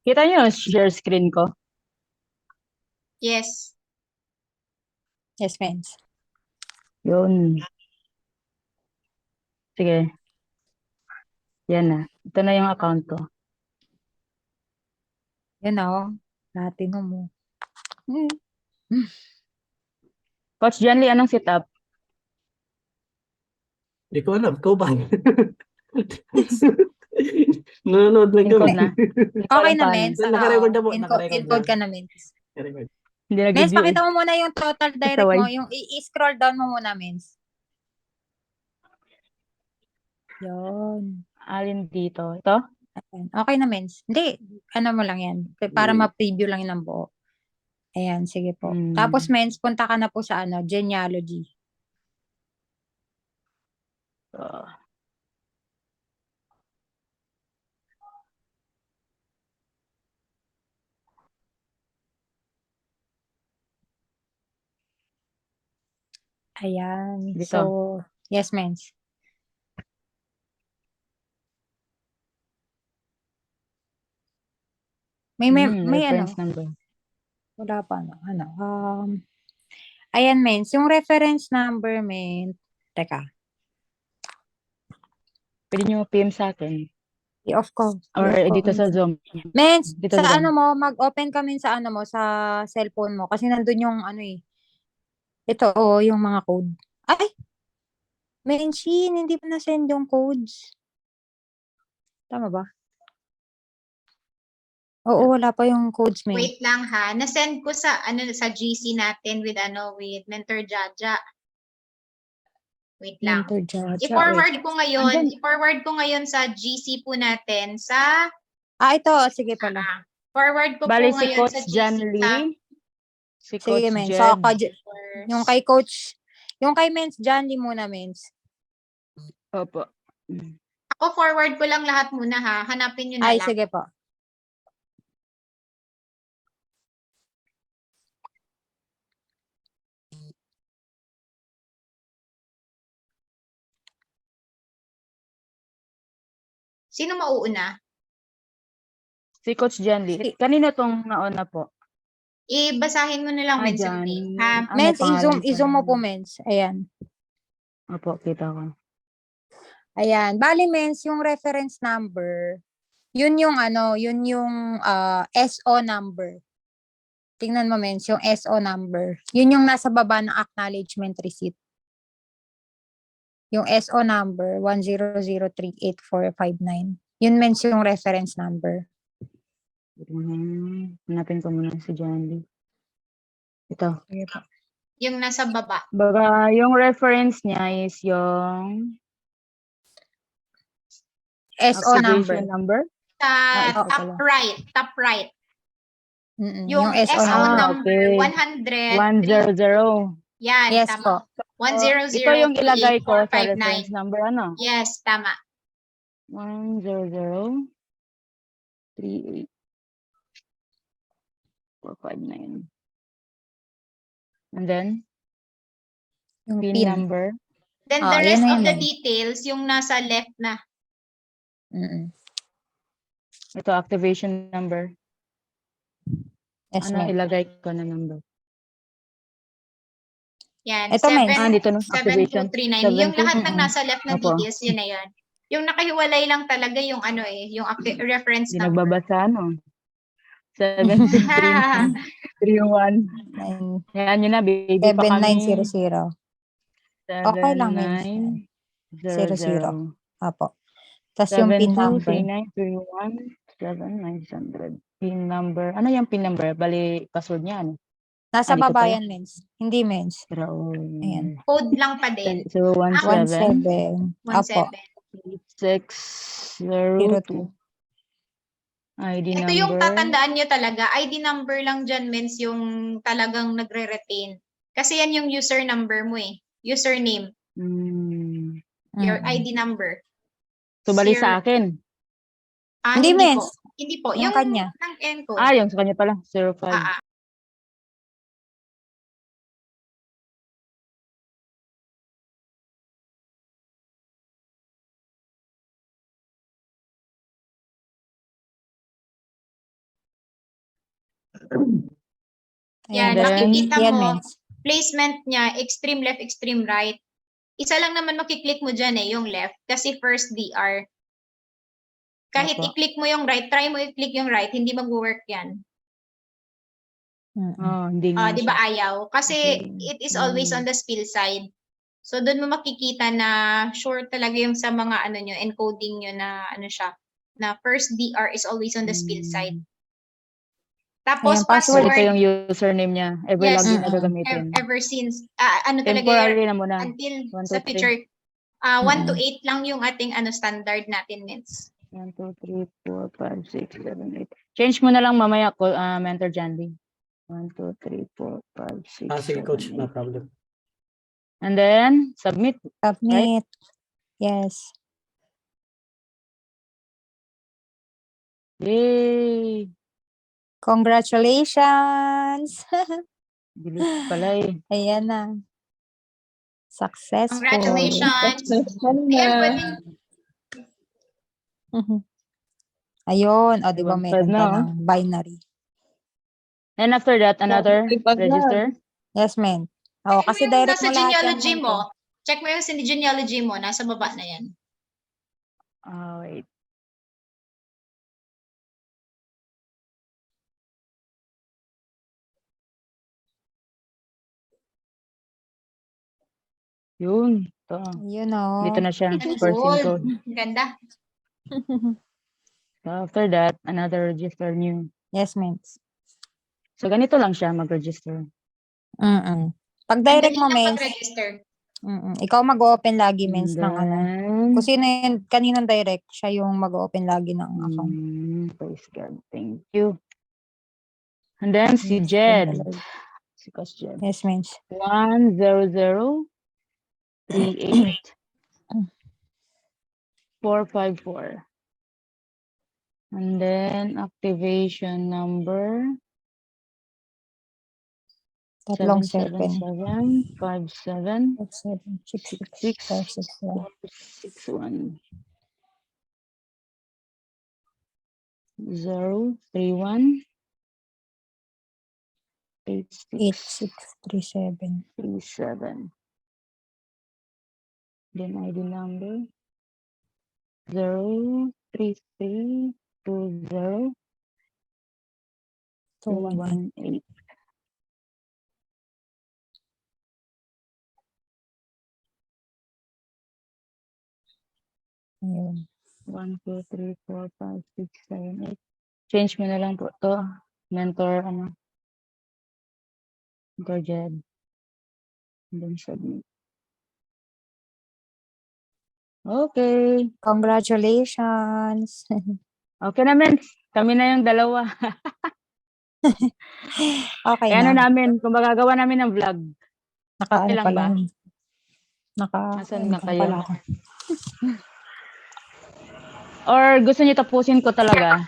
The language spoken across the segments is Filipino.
Kita niyo yung share screen ko? Yes. Yes, friends. Yun. Sige. Yan na. Ito na yung account ko. Yan o. Latino mo. Hmm. Coach Janly, anong setup? Hindi ko alam. Ikaw ba? Nanonood lang kami. Encode na. Hindi ko Okay alam na, paano. Mens. Naka-record na po. Encode, Naka-record encode na. ka na, Mens. Naka-record. Hindi Mens, nag-view eh. pakita mo muna yung total direct Saway. mo. Yung i-scroll down mo muna, Mens. Yun. Alin dito? Ito? Ayan. Okay na, Mens. Hindi. Ano mo lang yan. Para ma-preview lang yun ng buo. Ayan, sige po. Tapos, Mens, punta ka na po sa genealogy. Ayan. Dito. So, yes, Mens. May reference number. Wala pa, ano. Ayan, Mens. Yung reference number, Mens. Teka. Pwede nyo PM sa akin. I-off ko. Or I-off ko. dito sa Zoom. Mens, Dito sa sa ano Zoom. mo, mag-open ka min sa sa cellphone mo. Kasi nandun yung ito, yung mga code. Ay! Menshin, hindi pa na-send yung codes. Tama ba? Oo, wala pa yung codes, Mens. Wait lang ha. Na-send ko sa sa GC natin with Mentor Jaja. Wait lang. Mentor Jaja. I-forward Andyan. ko ngayon sa GC po natin sa Ito. Sige pala. forward ko Bali po si ngayon Coach sa GC Jan sa Lee. Si Sige, Coach Mens. Jed. Yung kay Coach, yung kay Mens, Jan Lee muna, Mens. Opo. Ako forward ko lang lahat muna ha. Hanapin nyo na Ay, lang. sige po. Sino mauuna? Si Coach Jan Lee. Kanino tong nauna po? Ibasahin mo na lang Mens yung Jan. name ha. May Mens, pangalan i-zoom mo pa. po, Mens. Ayan. Opo, kita ko. Ayan. Bali, Mens, yung reference number, yun yung SO number. Tingnan mo, Mens, yung SO number. Yun yung nasa baba ng acknowledgement receipt. Yung SO number, 1003845 Yun, Mens, yung reference number. Hanapin ko muna si Jan Lee. Ito. Sige po. Yung nasa baba. Baga, yung reference niya is yung SO number. activation number. Sa ito top pala. right. Top right. Yung SO SO number. number Okay. 100. 100. Yan, Yes tama. po. 1003845 Ito yung ilagay ko sa reference number, ano? Yes, tama. 1003845 And then, Yung PIN PIN. number. Then the yan rest na of yun the eh. details, yung nasa left na. Ito, activation number. Yes, Ano ma'am. ilagay ko na number? Yan, Ito, Ma'am. Dito no, activation. 7239. Yung lahat ng nasa left na Opo. details, yun na yun. Yung nakahiwalay lang talaga yung yung reference Hindi number. nagbabasa, no? 72331. Yan, yun na, baby pa kami. 7900. Okay lang, Ma'am. 7900. Apo. Tapos yung PIN number. 7239317 PIN number. Ano yung PIN number? Bali, password niya, ano? Nasa dito baba pala. yan, Mens. Hindi, Mens. Ayan. Code lang pa din. 017 Apo. 8602 ID Ito number. yung tatandaan nyo talaga. ID number lang dyan means yung talagang nagre-retain. Kasi yan yung user number mo eh. Username. Your ID number. So, bali sa akin. Hindi, Hindi Mens. po. Hindi po. Yung kanya. Ng encode. Yung sa kanya pala. 05. Yan, then, makikita yan, mo, Mens. placement niya, extreme left, extreme right. Isa lang naman makiklik mo dyan yung left, kasi first DR. Kahit Opo. i-click mo yung right, try mo i-click yung right, hindi mag-work yan. Hindi nga Di ba siya. ayaw? Kasi Okay. it is always on the spill side. So, doon mo makikita na sure talaga yung sa mga ano nyo, encoding nyo na ano siya, na first DR is always on the spill side. Tapos, Ayan, password. So, ito password, yung username niya. Ever yes, login na gagamitin. ever since, ano talaga yun, Temporary na muna. until 1, sa 2, 3. future, 1 to 8 lang yung ating standard natin, Mens. 1, 2, 3, 4, 5, 6, 7, 8. Change mo na lang mamaya, Mentor Jandy. 1, 2, 3, 4, 5, 6, Sige, 7, coach, no 8. problem. And then, submit. Submit. Yes. Yay! Congratulations! Bilis pala eh. Ayan na. Successful. Congratulations! Ayan, pwedeng Ayun. O, di ba Subscribe meron na, ka oh. ng binary? And after that, another register. Yes, men. O, check mo kasi yung direct nasa mo lahat yan, genealogy men. mo. Check mo yung sa genealogy mo. Nasa baba na yan. Wait. Yun. Ito. Yun o. Dito na siya. Ito, First in gold. code. Ganda. So after that, another register new. Yes, men. So ganito lang siya mag-register. Pag direct Ang mo, dali lang men, mag-register. ikaw mag-open lagi, And mens, ng ano. then, Kung sino yun, kaninong direct, siya yung mag-open lagi ng account. praise God. Thank you. And then si Jed. Si Coach Jed. Yes, mens. 10038 454. And then activation number Tatlong 77757 7. 461 031 8637. 37. Then ID number 03320 218. Ayun. 1, 2, 3, 4, 5, 6, 7, 8. Change mo na lang po to. Mentor, Mentor Jed. And then submit. Okay. Congratulations. Okay naman. Kami na yung dalawa. Okay Ano na. namin, kung magagawa namin ng vlog. Naka Okay ano lang pala. ba? Naka Nasaan na ano kayo? pala ako. Or gusto niyo tapusin ko talaga?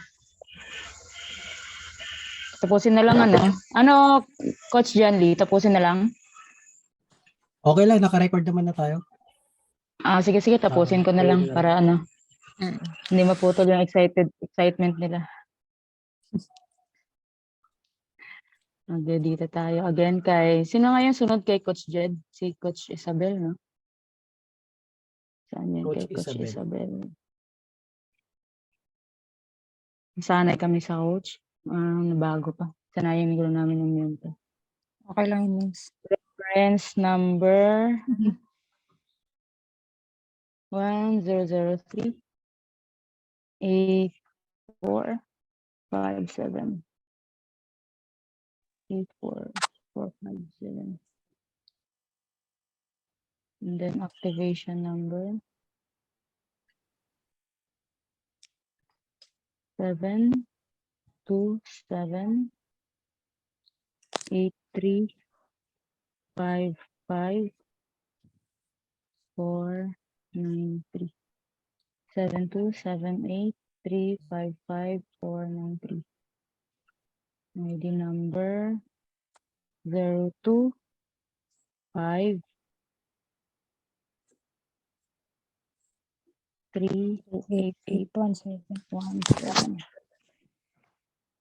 Tapusin na lang Ano, Coach John Lee, tapusin na lang? Okay lang, naka-record naman na tayo. Sige, tapusin ko na lang para hindi maputol yung excitement nila. Dito tayo again sino nga yung sunod kay Coach Jed? Si Coach Isabel, no? Saan yun Coach kay Coach Isabel. Isabel? Sanay kami sa coach. Nabago pa. Sanayin ko namin ng mentor. Okay lang yun, miss. Reference number 1003 8457 84457. And then activation number 727 8355 493 7278355 493. ID number 025 38817.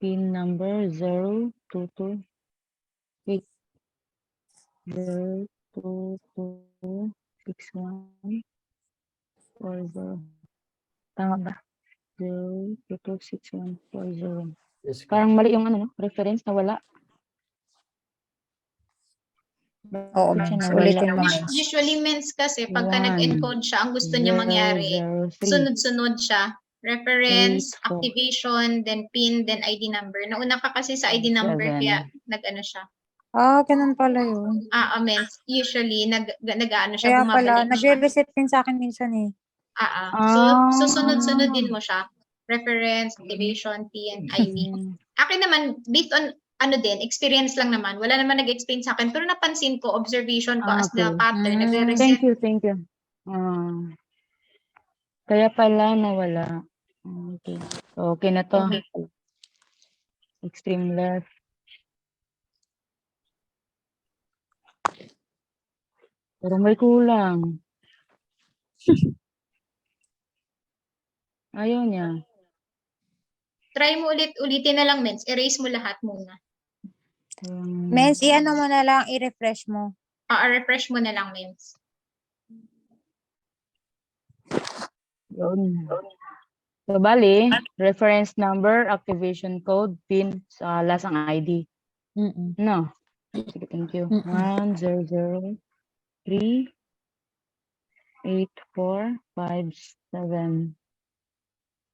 PIN number 022 8 0 2 2 6 1 4 0. Tama ba? 0 2 2 6 1 4 0. Yes, Parang mali yung ano, no? Reference na wala. Oo, Bakit siya Mens. nawala? Ulitin mo, Mens. Usually means kasi pagka 1 nag-encode siya, ang gusto niya 0 mangyari, 0 3 sunod-sunod siya. Reference, 8 4 activation, then PIN, then ID number. Nauna ka kasi sa ID number, 7. kaya nag-ano siya. Ganun pala yun. Means usually nag-ano siya, Kaya pala, bumabalik siya. nagre-reset din sa akin minsan eh. So, Ah. sunod-sunodin mo siya. Reference, activation, PIN, ID. Akin naman, based on ano din, experience lang naman. Wala naman nag-explain sa akin. Pero napansin ko, observation ko as the Okay. pattern, nagre-reset. Thank you, thank you. Kaya pala nawala. Okay. Okay na to. Okay. Extreme left. Pero may kulang. Ayaw niya. Try mo ulitin na lang, Mens. Erase mo lahat muna. Mens, i-ano mo na lang, i-refresh mo. Refresh mo na lang, Mens. Yun. So, bali, reference number, activation code, PIN, last ang ID. No? Sige, thank you. 1 0 0 3 8 4 5 7.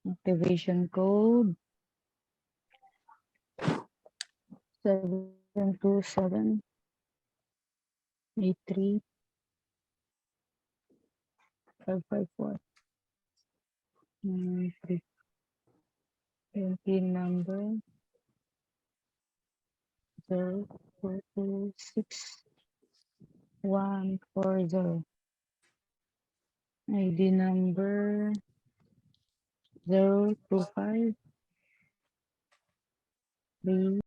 Activation code 727 83 554. 3. PIN number 0 4 2 6 1 4 0. ID number 025 3.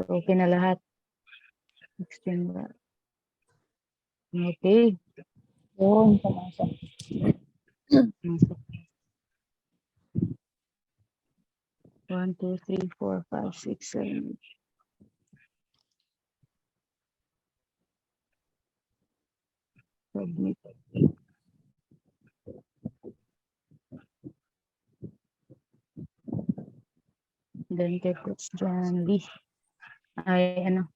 Okay na lahat. Extreme left. Okay. Yun, pumasok. Pumasok. 1 2 3 4 5 6 7. Submit. Then kay Coach John Lee. Ay, ano?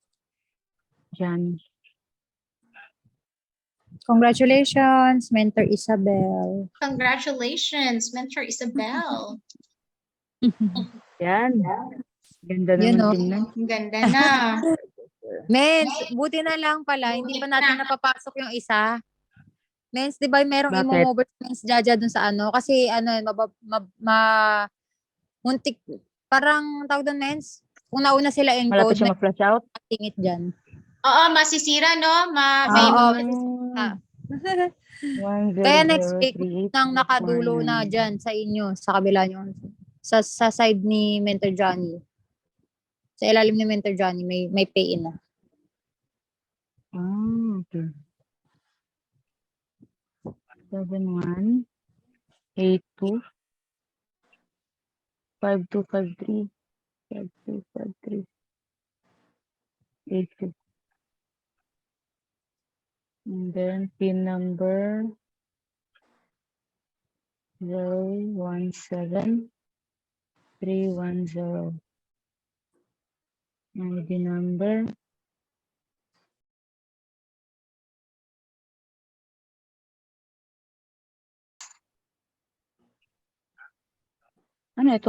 John. Congratulations, Mentor Isabel. Congratulations, Mentor Isabel. Yan. Ganda Yun, naman oh. tingnan. Ang ganda na. Mens, buti na lang pala, hindi pa natin napapasok yung isa. Mens, di ba merong Bakit? imo-over si Mens Jaja dun sa ano? Kasi ano, muntik, parang tawag doon, Mens, kung nauna sila Malapit encode, siya may ma-flash out. tingit dyan. Oo, masisira, no? Oo. Ah. 1 0 Kaya next 0 week, 3 8 nang nakadulo na dyan sa inyo, sa kabila nyo, sa side ni Mentor Johnny. Sa ilalim ni Mentor Johnny, may pay-in na. Okay. 7 1 8 2 5 2 5 3 5 2 5 3 8 2. And then PIN number 017 310. ID number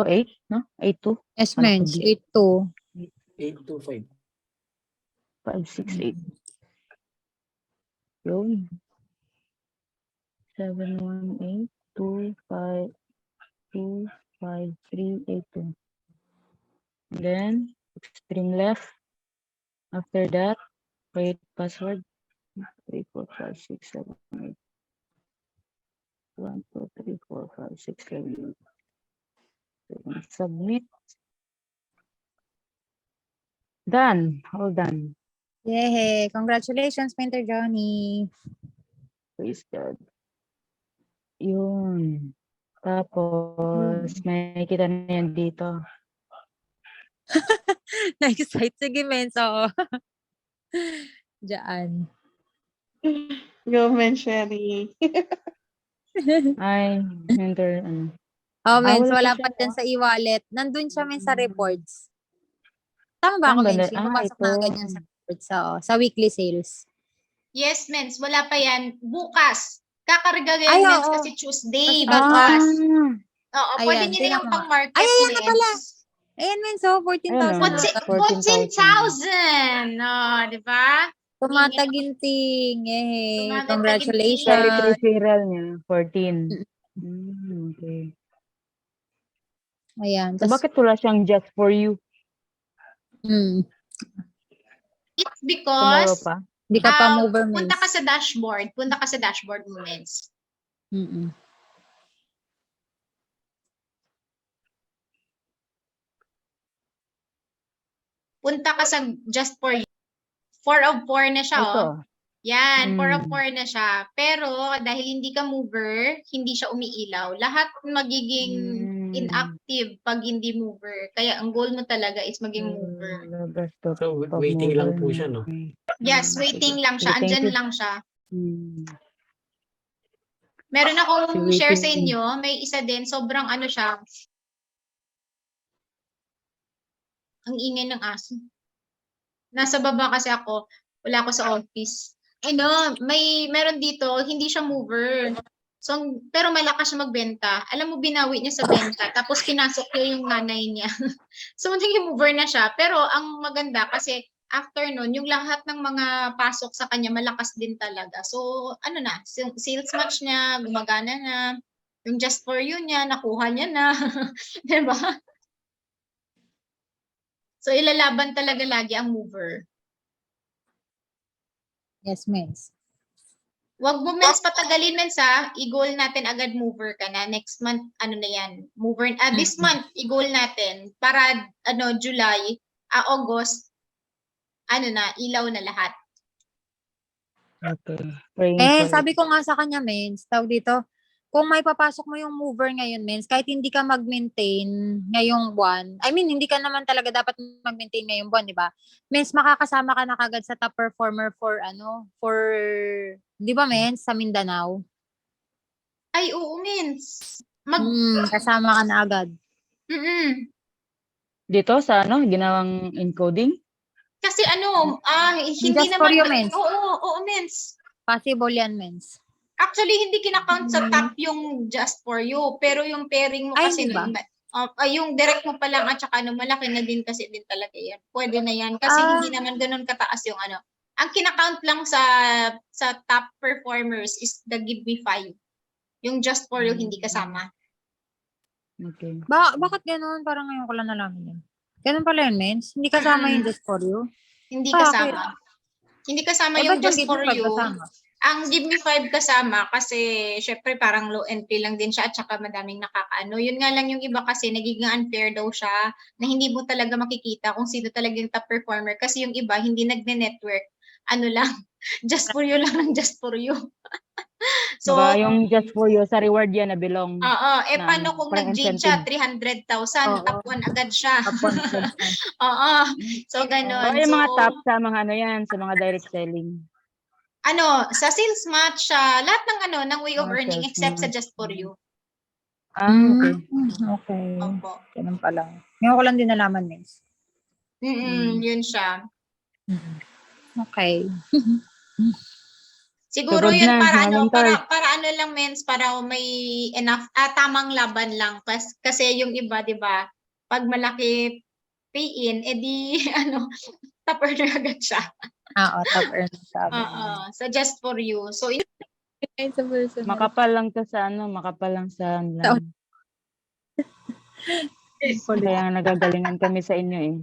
8, no? 82 Yes, Wala Mens, ko 8-2. 825. 568. Yun. 718 2 5 2 5 3 8 2. Then extreme left. After that, create password 3 4 5 6 7 8. 1 2 3 4 5 6 7 8. Submit. Done. All done. Yay! Congratulations, Mentor Johnny. Praise God. Yun. Tapos, may kita na yan dito. Next slide. Sige, Mens. Oo. Diyan. Go, men, Sherry. Ay, ano. Oh, Mens, wala wala pa pa siya, dyan sa e-wallet. Nandun siya, Mens, sa reports. Tama ba Saan ako, ba Mens? na- Yung papasok na ito. agad yan sa reports. Oo, sa weekly sales. Yes, mens. Wala pa yan. Bukas. Kakarga Ay, yan, mens, oo. kasi Tuesday. Ah, Bukas. Ah, Oo, Ayan, pwede nyo na tingnan yung mo. pang-market, Ay, ayan na mens. pala. Ayan, Mens, oh, 14,000. Ayun, na. 14,000! Oh, di ba? Tumataginting. Eh, Tumataginting. congratulations. Charity referral niya, 14. Okay. Ayan. So, bakit wala siyang just for you? It's Tomorrow because, pa? Hindi ka pa mover, punta ka Mens. sa dashboard. Punta ka sa dashboard mo, mens. Mm-mm. Punta ka sa just for you. 4 of 4 na siya, Ito. oh. Yan, 4 of Mm. 4 na siya. Pero, dahil hindi ka mover, hindi siya umiilaw. Lahat magiging inactive pag hindi mover. Kaya, ang goal mo talaga is maging mover. So, waiting lang po siya, no? Yes, waiting lang siya. Sige, thank Andyan you. lang siya. Hmm. Meron akong Si share sa waiting. inyo. May isa din, sobrang ano siya. Ang ingay ng aso. Nasa baba kasi ako. Wala ako sa office. Meron dito, hindi siya mover. So, pero malakas siya magbenta. Alam mo, binawi niya sa benta. Tapos pinasok niya yung nanay niya. So, naging mover na siya. Pero ang maganda kasi after nun, yung lahat ng mga pasok sa kanya, malakas din talaga. So, sales match niya, gumagana na. Yung just for you niya, nakuha niya na. Diba? So, ilalaban talaga lagi ang mover. Yes, Mens. Wag mo, mens, patagalin, mens, ha. I-goal natin agad mover ka na. Next month, ano na yan? Mover, this month, i-goal natin. Para, July, August, ilaw na lahat. Okay. Praying Eh, for it. sabi ko nga sa kanya, Mens, tawag dito, kung may papasok mo yung mover ngayon, Mens, kahit hindi ka mag-maintain ngayong buwan, I mean, hindi ka naman talaga dapat mag-maintain ngayong buwan, di ba? Mens, makakasama ka na kagad sa top performer di ba, Mens, sa Mindanao? Ay, oo, mens. Kasama ka na agad. Dito sa ginawang encoding? Kasi hindi Just for naman, you, mens. Oo, mens. Possible yan, Mens. Actually, hindi kinakount sa top yung just for you. Pero yung pairing mo Ay, kasi, hindi ba? yung direct mo pa lang at saka malaki na din kasi din talaga yan. Pwede na yan. Kasi hindi naman ganun kataas yung Ang kinakount lang sa top performers is the Give Me 5. Yung just for you, hindi kasama. Okay. Bakit ganun? Parang ngayon ko lang nalaman yan. Ganun pala yun, Mens? Hindi kasama yung just for you? Hindi Bakit? kasama. Hindi kasama Eh, yung ba't just Give for Me 5 you. kasama? Ang Give Me 5 kasama kasi syempre parang low entry lang din siya at saka madaming nakakaano. Yun nga lang yung iba kasi nagiging unfair daw siya na hindi mo talaga makikita kung sino talaga yung top performer kasi yung iba hindi nagne-network. Just for you lang ng just for you. So, yung just for you, sa reward yan na belong. paano kung parang nag-jade siya, incentive. 300,000, top 1 agad siya. Oo. So, ganun. Yung mga So, top sa mga sa mga direct selling. sa sales match, lahat ng way of earning Sales except sa match. just for you. Okay. Okay. Opo. Ganun pala. Ngayon ko lang din nalaman, Mens. Yun siya. Okay. Siguro Sugod yun na, para lang, mens, para may enough, tamang laban lang. Kasi yung iba, di ba, pag malaki pay-in, edi, top earner agad siya. Top earner sabi. So, just for you. So, Makapal lang to sa makapal lang sa lang. Kaya nagagalingan kami sa inyo eh.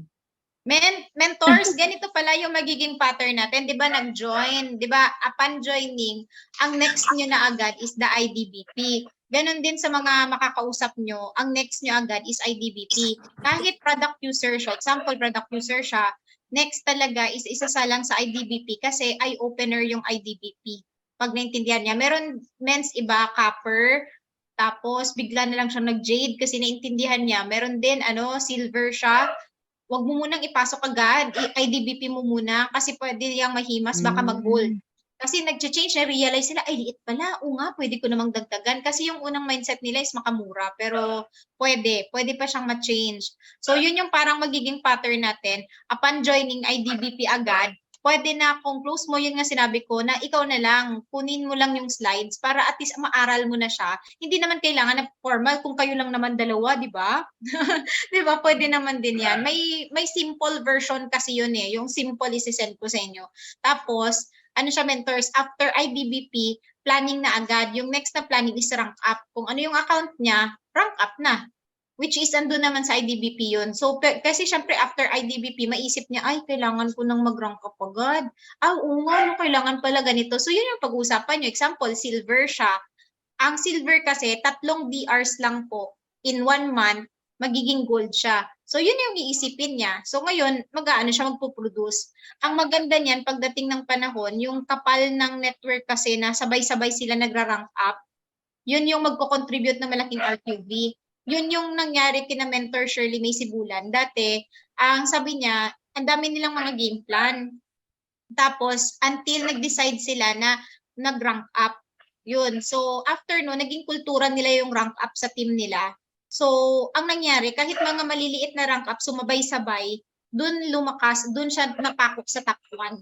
Mentors, ganito pala yung magiging pattern natin. Di ba, nag-join? Di ba, upon joining, ang next nyo na agad is the IDBP. Ganon din sa mga makakausap nyo, ang next nyo agad is IDBP. Kahit product user siya, example, product user siya, next talaga is isasalang sa IDBP kasi eye-opener yung IDBP. pag naintindihan niya. Meron mens iba, copper, tapos bigla na lang siyang nag-jade kasi naintindihan niya. Meron din, silver siya. Huwag mo munang ipasok agad. IDBP mo muna kasi pwede yung mahimas, baka mag-gold. Kasi nag-change, na-realize sila, ay, liit pala. O nga, pwede ko namang dagdagan. Kasi yung unang mindset nila is makamura. Pero pwede pa siyang ma-change. So, yun yung parang magiging pattern natin. Upon joining IDBP agad, pwede na kung close mo, yun nga sinabi ko, na ikaw na lang, kunin mo lang yung slides para at least maaral mo na siya. Hindi naman kailangan na formal kung kayo lang naman dalawa, di ba? Di ba? Pwede naman din yan. May simple version kasi yun eh. Yung simple is-send ko sa inyo. Tapos, siya mentors, after IBBP, planning na agad. Yung next na planning is rank up. Kung ano yung account niya, rank up na. Which is andun naman sa IDBP yun. So, kasi syempre after IDBP, maisip niya, ay, kailangan ko nang mag-rank up agad. Oo nga, kailangan pala ganito. So, yun yung pag-uusapan nyo. Example, silver siya. Ang silver kasi, 3 DRs lang po in 1 month, magiging gold siya. So, yun yung iisipin niya. So, ngayon, mag-aano siya magpo-produce. Ang maganda niyan, pagdating ng panahon, yung kapal ng network kasi na sabay-sabay sila nagra-rank up, yun yung magko-contribute ng malaking RQV. Yun yung nangyari kina Mentor Shirley May Sibulan. Dati, ang sabi niya, ang dami nilang mga game plan. Tapos, until nag-decide sila na nag-rank up. Yun. So, after no, naging kultura nila yung rank up sa team nila. So, ang nangyari, kahit mga maliliit na rank up, sumabay-sabay, dun lumakas, dun siya napakok sa top 1.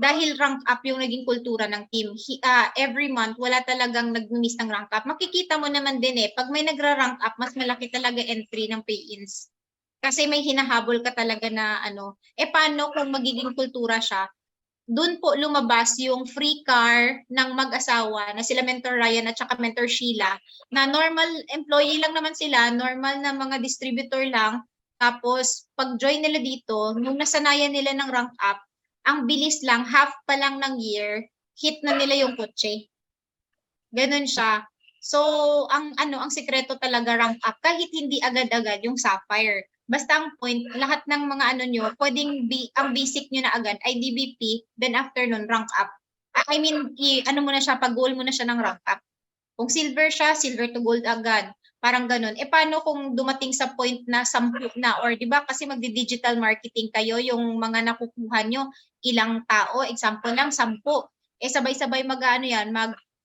Dahil rank up yung naging kultura ng team. Every month, wala talagang nag-miss ng rank up. Makikita mo naman din eh, pag may nagra-rank up, mas malaki talaga entry ng pay-ins. Kasi may hinahabol ka talaga na paano kung magiging kultura siya? Doon po lumabas yung free car ng mag-asawa na sila Mentor Ryan at saka Mentor Sheila na normal employee lang naman sila, normal na mga distributor lang. Tapos pag-join nila dito, nung nasanayan nila ng rank up, ang bilis lang, half pa lang ng year, hit na nila yung kotse. Ganun siya. So, ang sekreto talaga rank up, kahit hindi agad-agad yung Sapphire. Basta ang point, lahat ng mga nyo, pwedeng ang basic nyo na agad, IDBP, then after nun, rank up. I mean, mo na siya, pag-goal mo na siya ng rank up. Kung silver siya, silver to gold agad. Parang ganun. Paano kung dumating sa point na 10 na, or di ba kasi magdi-digital marketing kayo, yung mga nakukuha nyo, ilang tao, example lang, 10. Sabay-sabay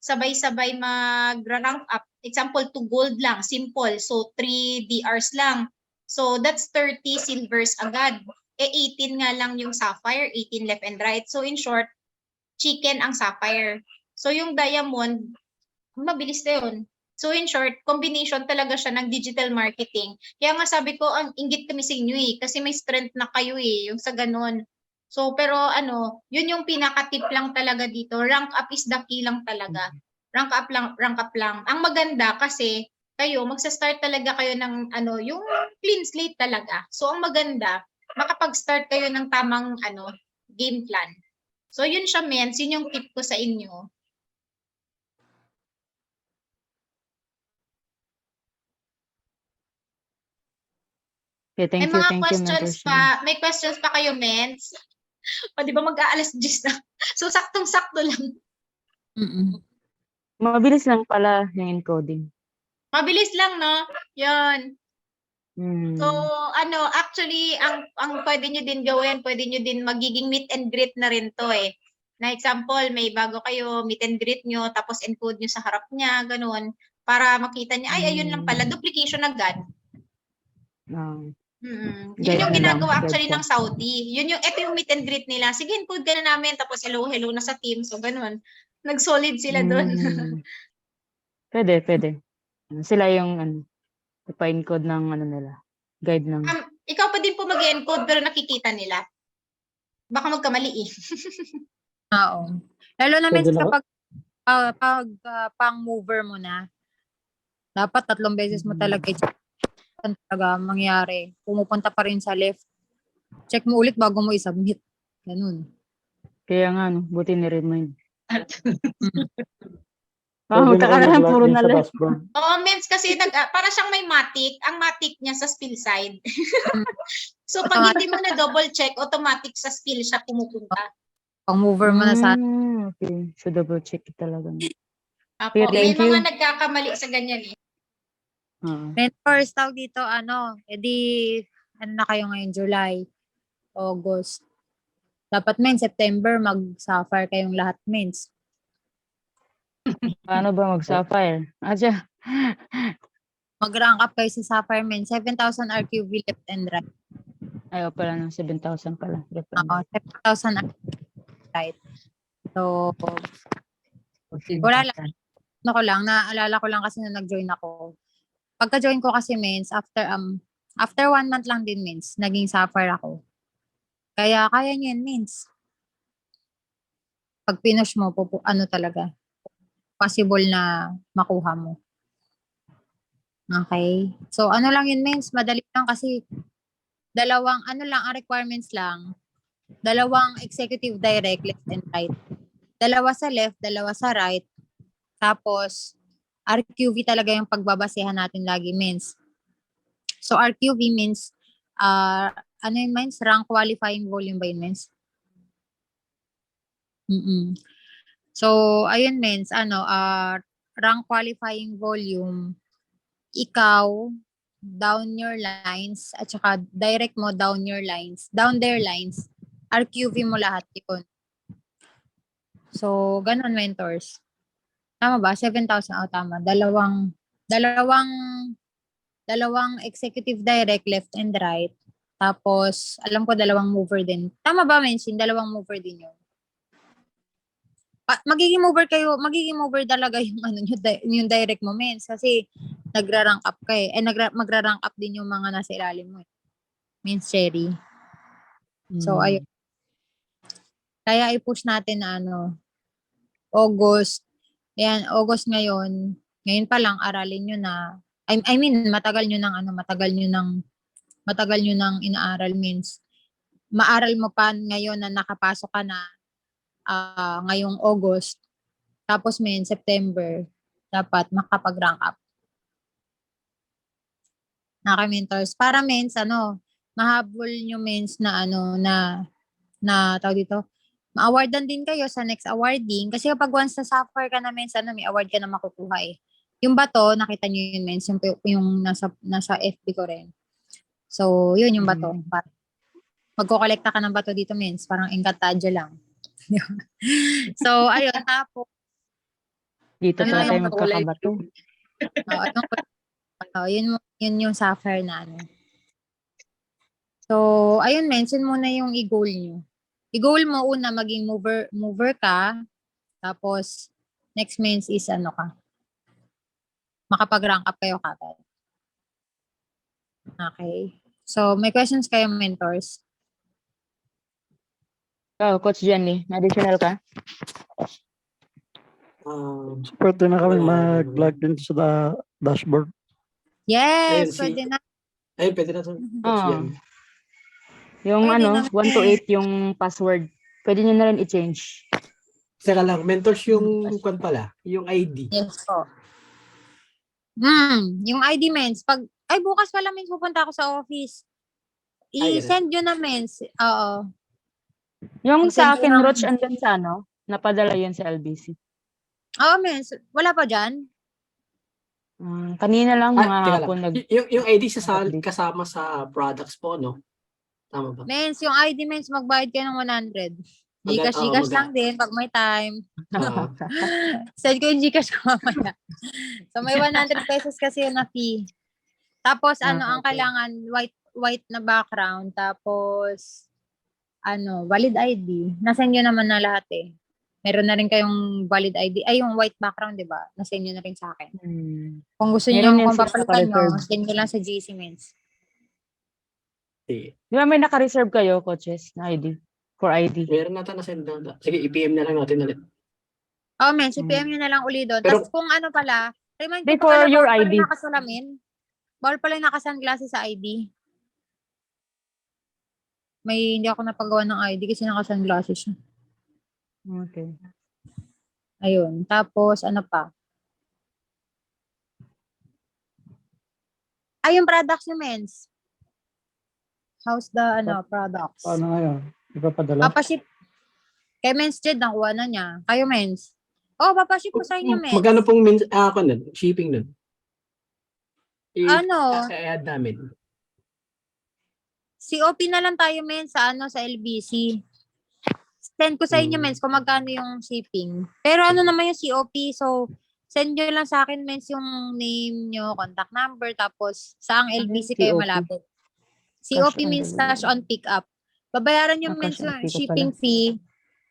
sabay-sabay mag-rank up. Example, to gold lang, simple. So, 3 DRs lang. So, that's 30 silvers agad. 18 nga lang yung sapphire, 18 left and right. So, in short, chicken ang sapphire. So, yung diamond, mabilis na yun. So, in short, combination talaga siya ng digital marketing. Kaya nga sabi ko, ang inggit kami sa inyo kasi may strength na kayo yung sa ganun. So, pero yun yung pinaka-tip lang talaga dito. Rank up is the key lang talaga. Rank up lang. Ang maganda kasi, kayo, magsa-start talaga kayo ng yung clean slate talaga. So, ang maganda, makapag-start kayo ng tamang game plan. So, yun siya, mens. Yun yung tip ko sa inyo. Okay, thank you, questions pa. May questions pa kayo, mens? O, di ba mag-aalas 10 na? So, saktong-sakto lang. Mabilis lang pala yung encoding. Mabilis lang, no? Yun. So, actually, ang pwede nyo din gawin, pwede nyo din magiging meet and greet na rin to eh. Na example, may bago kayo, meet and greet nyo, tapos encode nyo sa harap niya, ganun. Para makita niya, ay, ayun lang pala, duplication agad. Yun yung ginagawa actually ng Saudi. Ito yung meet and greet nila. Sige, encode ka na namin, tapos hello na sa team. So, ganun. Nag-solid sila doon. Pwede. Sila yung ipa-encode ng nila. Guide ng... ikaw pa din po mag-encode pero nakikita nila. Baka magkamali eh. Oo. Lalo na kapag pang-mover mo na, dapat 3 beses mo talaga mangyari. Pumupunta pa rin sa left. Check mo ulit bago mo i-submit. Ganun. Kaya nga, buti ni-remind. Magtaka na lang, puro na left. mens kasi para siyang may matic. Ang matic niya sa spill side. So, pag hindi mo na double check, automatic sa spill siya pumupunta. Pang-mover mo na sa Okay. So, double check it talaga. Apo, Kuya, may thank you. mga nagkakamali sa ganyan eh. mentors, tawag dito, ano na kayo ngayon, July, August. Dapat September, mag-sapphire kayong lahat, mens. Paano ba mag-sapphire? Adya. Mag-rank up kayo sa sapphire, men. 7,000 RQV left and right. Ayaw pala ng 7,000 pala. Oo, 7,000 right. So, wala lang. Ako lang, naalala ko lang kasi na nag-join ako. Pagka-join ko kasi, mens, after 1 month lang din, mens, naging sapphire ako. Kaya, kaya niyo yan, mens. Pag pinush mo, ano talaga, possible na makuha mo. Okay? So, ano lang yun, mens, madali lang kasi ang requirements lang, 2 executive direct, left and right. 2 sa left, 2 sa right. Tapos, RQV talaga yung pagbabasehan natin lagi, mens. So, RQV means, ano yun, mens? Rank qualifying volume ba yun, mens? So, ayun, mens, rank qualifying volume, ikaw, down your lines, at saka direct mo down their lines, RQV mo lahat yun. So, ganun, mentors. Tama ba? 7,000, tama. Dalawang executive direct, left and right. Tapos, alam ko 2 mover din. Tama ba, mention? 2 mover din yun. Magiging mover talaga yung yung direct mo, mens. Kasi, nagra-rank up ka eh. Magra-rank up din yung mga nasa ilalim mo eh. Mens, Cherry. So, ayun. Kaya i-push natin na August. Ayan, August ngayon. Ngayon pa lang, aralin nyo na. I mean, matagal nyo nang inaaral, means maaral mo pa ngayon na nakapasok ka na ngayong August. Tapos September, dapat makapag-rank up. Mentors. Para mahabol nyo na tawag dito, ma-awardan din kayo sa next awarding. Kasi kapag once na sapphire ka na, may award ka na makukuha eh. Yung bato, nakita nyo yun, yung nasa FB ko rin. So, yun yung bato. Magkukolekta ka ng bato dito, mens. Parang Encantadia lang. So, ayun. Tapos, dito ano pala yung tayo magkakabato. Yun yung sapphire na So, ayun, mention mo na yung i-goal nyo. I-goal mo una, maging mover ka. Tapos, next mens is makapag-rank up kayo kagad. Okay. So, may questions kayo, mentors? Coach Jenny, may additional ka? Pwede na kami mag-log din sa dashboard. Yes, Ayun, pwede na. Ayun, pwede na to. Coach Jan. Yung Pwede na. 1 to 8 yung password. Pwede nyo na rin i-change. Teka lang, mentors yung yung ID. Yes po. Yung ID, mens. Bukas pala, mens, pupunta ako sa office. I-send yun na, mens. Oo. Yung sa I-send akin, ko lang. Roach, andun sa napadala yun sa LBC. Oo, mens. Wala pa dyan? Kanina lang, mga Teka hapon lang. Yung ID kasama sa products po, no? Tama ba? Mens, yung ID, mens, magbayad kayo ng 100. Gcash lang din pag may time. Send ko yung Gcash ko mamaya. So, may 100 pesos kasi yun na fee. Tapos, ang kailangan, white na background. Tapos, valid ID. Nasend nyo naman na lahat eh. Meron na rin kayong valid ID. Ay, yung white background, di ba? Nasend nyo na rin sa akin. Kung gusto nyo, kung papalitan nyo, send nyo lang sa GC, mens. Di ba may naka-reserve kayo, coaches, na ID? For ID? Meron nata na send na. Sige, i-PM na lang natin ulit. Oh, mens, i-PM nyo na lang uli doon. Tapos kung pala, remind ko For pala, your bawal ID. pala nakasalamin. Bawal pala nakasunglasses sa ID. Hindi ako napagawa ng ID kasi nakasunglasses. Okay. Ayun. Tapos, pa? Yung products nyo, mens. How's the, products? Paano ngayon? Ipapadala? Papaship. Kay Men's Jed, nakuha na niya. Kayo, Men's. Oh, papaship ko sa inyo, Men's. Magkano pong ako nun? Shipping nun? Ano? I-add namin. COP na lang tayo, Men's, sa LBC. Send ko sa inyo, Men's, kung magkano yung shipping. Pero ano naman yung COP, so send nyo lang sa akin, Men's, yung name nyo, contact number, tapos saang LBC kayo COP? malapit. COP Cash on means delivery. cash on pick up. Babayaran yung Cash Men's on yung pick up shipping fee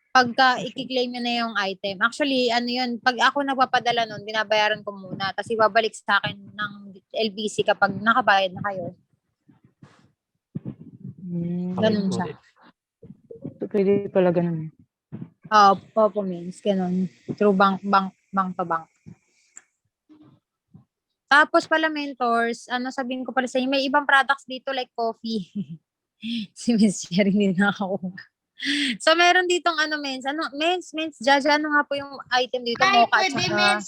pagka i-claim nyo na yung item. Actually, ano yun, pag ako nagpapadala nun, binabayaran ko muna. Tapos ibabalik sa akin ng LBC kapag nakabayad na kayo. Ganun siya. So, pwede pala ganun. Opo, Men's. Ganun. Through bank to bank. Tapos pala, mentors, sabihin ko pala sa inyo, may ibang products dito like coffee. Si Miss Sherry hindi nakakuha. So, meron ditong Men's, Jaja, ano nga po yung item dito? Ay, Mocha, pwede, tsaka- Men's,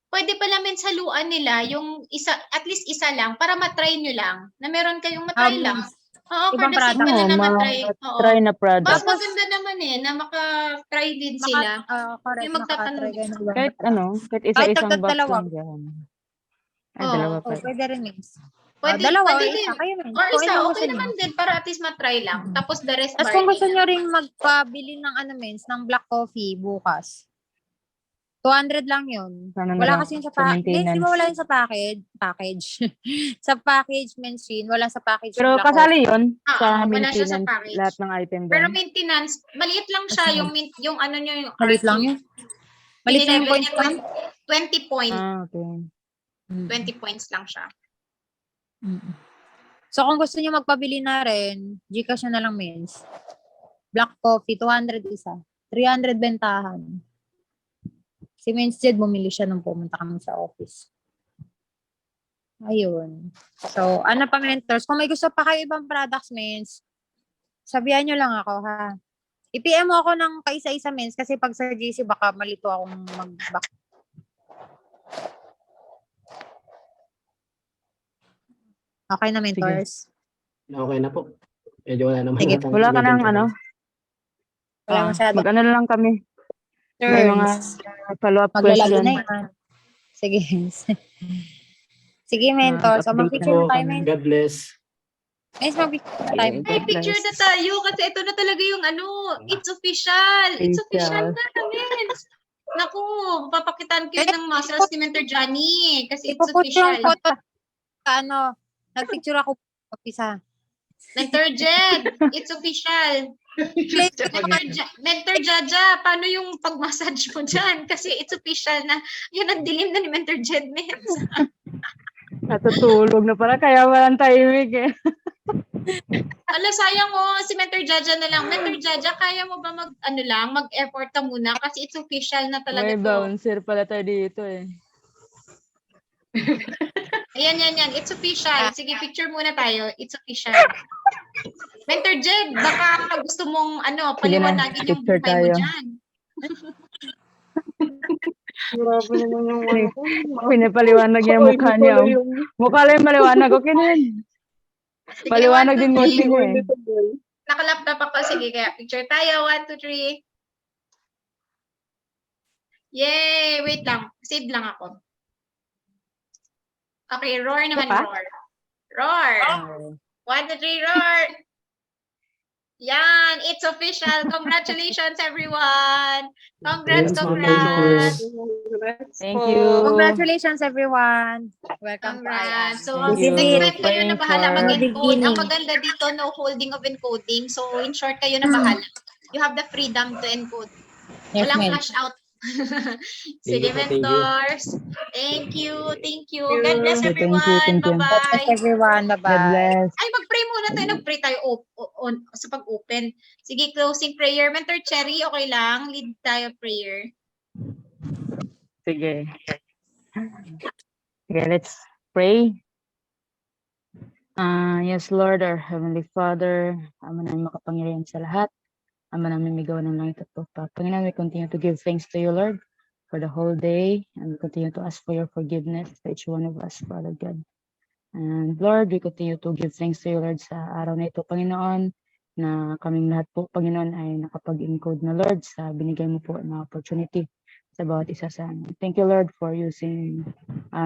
pwede pala, Men's, haluan nila yung isa, at least isa lang, para matry nyo lang, na meron kayong matry lang. Oo, for Ibang the sake product. nila na matry. Oo. Try na product. Mas maganda naman na maka-try din sila. correct, Yung magtatanong. makatry kayo ng ibang Kahit product. kahit Kahit isa-isang tagdag box dalawa. lang dyan. Ay, Oo. dalawa pa. Pwede rin, Men's. Pwede, dalawa pwede or din. isa. Kayo, Men's. Or Kung isa, ilang okay gusto naman niyo. din, para at least matry lang. Tapos the rest Tapos kung gusto bargain. nyo ring magpabili ng Men's, ng black coffee bukas, 200 lang yun. Sana na Wala lang, kasi yung sa sa package. Di maintenance. ba wala yung sa package? Sa package, Men's, wala sa package. Pero yung black kasali yun wala sa siya sa maintenance, package. lahat ng item Pero doon. maintenance, maliit lang siya, yung yung Malit lang RQ. yun. Malit lang yung Pinilevel points niya lang. 20 points. Okay. 20 points lang siya. So, kung gusto niyo magpabili na rin, Gcash na lang, Men's. Black coffee, 200 isa. 300 bentahan. Si Men's Jed, bumili siya nung pumunta kami sa office. Ayun. So, pa, mentors? Kung may gusto pa kayo ibang products, Men's, sabihan nyo lang ako, ha? I-PM mo ako ng kaisa-isa, Men's, kasi pag sa GC, baka malito akong mag-back. Okay na, mentors? Okay na po. Medyo wala naman. Sige. natang- Wala ka ng Wala masyado. mag-ano na lang kami. May mga follow-up Maglalagay question. na yan. Sige. Sige, mentors. So, update mag-picture po. na tayo, Men's. God bless. Men's, mag-picture na tayo. Ay, picture na tayo kasi ito na talaga yung it's official. It's official na, Men's. Naku, papakitaan ko yun ng muscles ni Mentor Johnny kasi it's Ipuput yung official. photo. Nagpicture ako. Isa. Mentor Jed, it's official. Mentor Jaja, paano yung pag-massage mo dyan? Kasi it's official na yun ang dilim na ni Mentor Jed, Mens. Natutulog na pala, kaya walang timing eh. Ala, sayang si Mentor Jaja na lang. Mentor Jaja, kaya mo ba mag-airport ka muna? Kasi it's official na talaga May to. bouncer pala tayo dito eh. Ayan. It's official. Sige, picture muna tayo. It's official. Mentor Jed, baka gusto mong paliwanagin yung picture buhay mo tayo. dyan. Grabe naman yung ko. Pinapaliwanag niya yung mukha niya. Mukha lang yung maliwanag. Okay na yun. Sige, Paliwanag 1, 2, din 3. ngiti niya eh. Naka-laptop ako. Sige, kaya picture tayo. 1, 2, 3. Yay! Wait lang. Save lang ako. Okay, roar naman, Pa? roar. Roar! 1, 2, 3, roar! Yan! It's official! Congratulations, everyone! Congrats! Thank you. Congratulations, everyone. Welcome to Congrats! So, Thank you. next time kayo na bahala For mag-encode. beginning. Ang maganda dito, no holding of encoding. So, in short, kayo na bahala. You have the freedom to encode. Yes, Walang ma'am. flash out. Sige, Thank you. mentors. Thank you. God bless Thank you, everyone. thank you. Bye-bye. Everyone, God bye-bye. bless. Ay, mag-pray muna tayo. Nag-pray tayo sa pag-open. Sige, closing prayer. Mentor Cherry, okay lang? Lead tayo prayer. Sige. Okay, let's pray. Yes, Lord, our Heavenly Father, Ama namin makapangyarihan sa lahat. Ama namin may gawa ng langit at lupa. Panginoon, we continue to give thanks to you, Lord, for the whole day. And we continue to ask for your forgiveness for each one of us, Father God. And Lord, we continue to give thanks to you, Lord, sa araw na ito, Panginoon. na kaming lahat po, Panginoon, ay nakapag-encode na, Lord, sa binigay mo po na opportunity sa bawat isa sa amin. Thank you, Lord, for using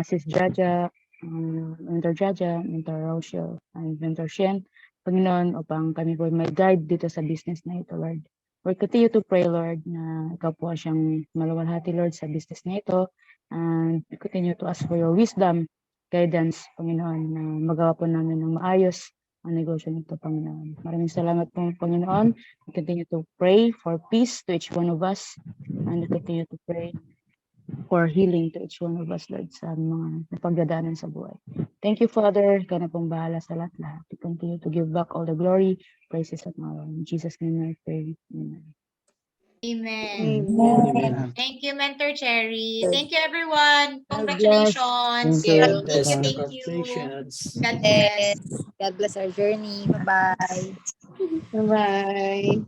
Sis Jaja, Mentor Jaja, Mentor Rochelle, and Mentor Shen, Panginoon, upang kami po may guide dito sa business na ito, Lord. We continue to pray, Lord, na ikaw po siyang maluwalhati, Lord, sa business na ito. And we continue to ask for your wisdom, guidance, Panginoon, na magawa po namin ng maayos ang negosyo nito, Panginoon. Maraming salamat po, Panginoon. We continue to pray for peace to each one of us. And we continue to pray for healing to each one of us, Lord, sa mga napagdadaanan sa buhay. Thank you, Father. Ikaw na pong bahala sa lahat-lahat. We continue to give back all the glory, praises, and honor. In Jesus' name I pray. Amen. Amen. Amen. Thank you, Mentor Cherry. Thank you, everyone. God bless. Congratulations. Thank you. Thank you, Yes, thank you. congratulations. God bless. God bless our journey. Bye-bye. Bye-bye.